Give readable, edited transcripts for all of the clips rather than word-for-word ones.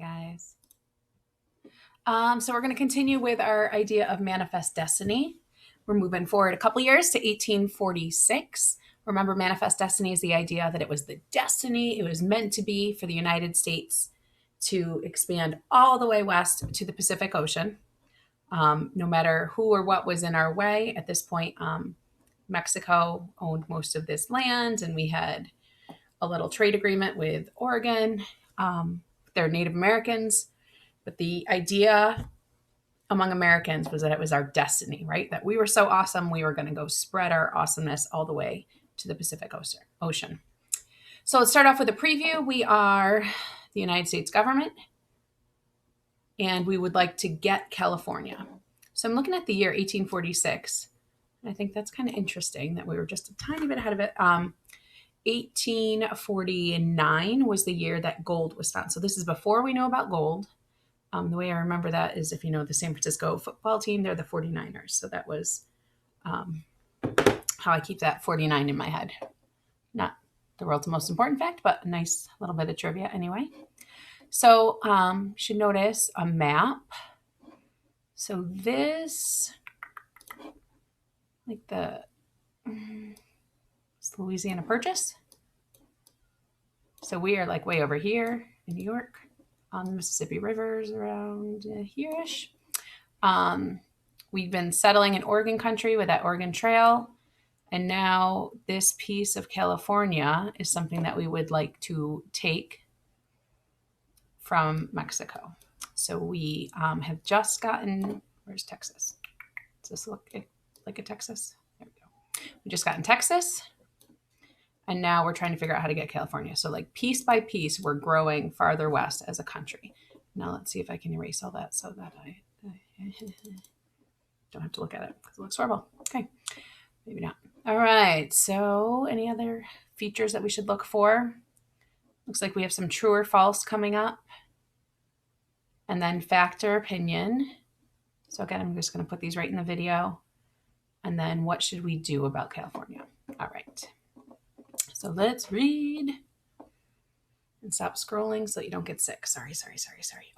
guys. So we're going to continue with our idea of manifest destiny. We're moving forward a couple years to 1846. Remember, manifest destiny is the idea that it was the destiny, it was meant to be for the United States to expand all the way west to the Pacific Ocean. No matter who or what was in our way at this point, Mexico owned most of this land, and we had a little trade agreement with Oregon. They're Native Americans, but the idea among Americans was that it was our destiny, right? That we were so awesome, we were going to go spread our awesomeness all the way to the Pacific Ocean. So let's start off with a preview. We are the United States government, and we would like to get California. So I'm looking at the year 1846. I think that's kind of interesting that we were just a tiny bit ahead of it. 1849 was the year that gold was found. So this is before we know about gold. The way I remember that is if you know the San Francisco football team, they're the 49ers. So that was how I keep that 49 in my head. Not the world's most important fact, but a nice little bit of trivia anyway. So you should notice a map. So this, like it's the Louisiana Purchase. So we are like way over here in New York on the Mississippi Rivers around here-ish. We've been settling in Oregon country with that Oregon Trail. And now this piece of California is something that we would like to take from Mexico. So we have just gotten, where's Texas? Does this look like a Texas? There we go. We just got in Texas. And now we're trying to figure out how to get California. So like piece by piece, we're growing farther west as a country. Now let's see if I can erase all that so that I don't have to look at it because it looks horrible. Okay, maybe not. All right, so any other features that we should look for? Looks like we have some true or false coming up. And then fact or opinion. So again, I'm just going to put these right in the video. And then what should we do about California? All right. So let's read and stop scrolling so that you don't get sick. Sorry.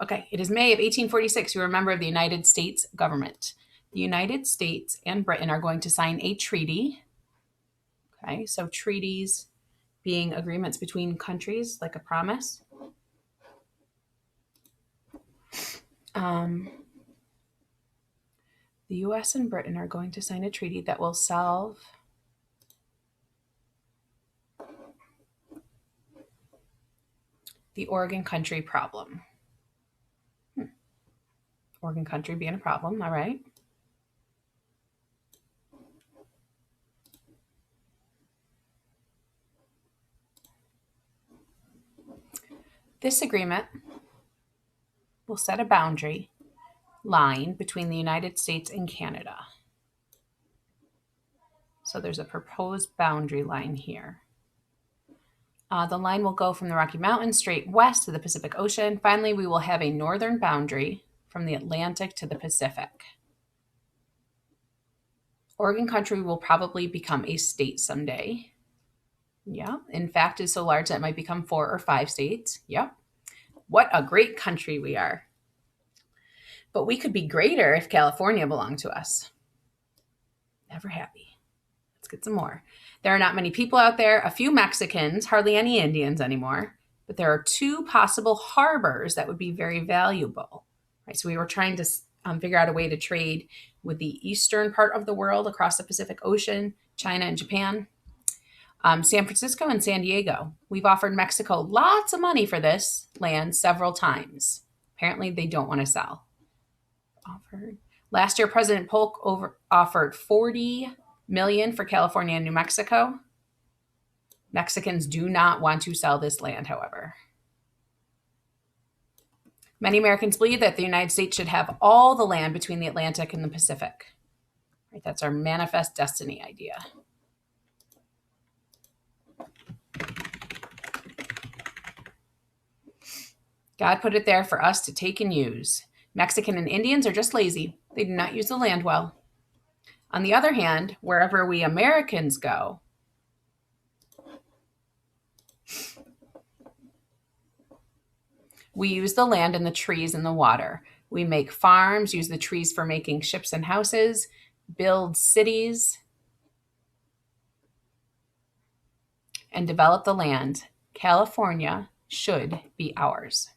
Okay, it is May of 1846. You are a member of the United States government. The United States and Britain are going to sign a treaty. Okay, so treaties being agreements between countries, like a promise. The U.S. and Britain are going to sign a treaty that will solve the Oregon country problem. Oregon country being a problem, all right. This agreement will set a boundary line between the United States and Canada. So there's a proposed boundary line here. The line will go from the Rocky Mountains straight west to the Pacific Ocean. Finally, we will have a northern boundary from the Atlantic to the Pacific. Oregon country will probably become a state someday. Yeah, in fact, it's so large that it might become 4 or 5 states. Yep. What a great country we are. But we could be greater if California belonged to us. Never happy. Let's get some more. There are not many people out there, a few Mexicans, hardly any Indians anymore, but there are 2 possible harbors that would be very valuable. Right, so we were trying to figure out a way to trade with the eastern part of the world across the Pacific Ocean, China and Japan. San Francisco and San Diego. We've offered Mexico lots of money for this land several times. Apparently, they don't want to sell. Last year, President Polk offered $40 million for California and New Mexico. Mexicans do not want to sell this land, however. Many Americans believe that the United States should have all the land between the Atlantic and the Pacific. Right, that's our manifest destiny idea. God put it there for us to take and use. Mexican and Indians are just lazy. They do not use the land well. On the other hand, wherever we Americans go, We use the land and the trees and the water. We make farms, use the trees for making ships and houses, build cities, and develop the land. California should be ours.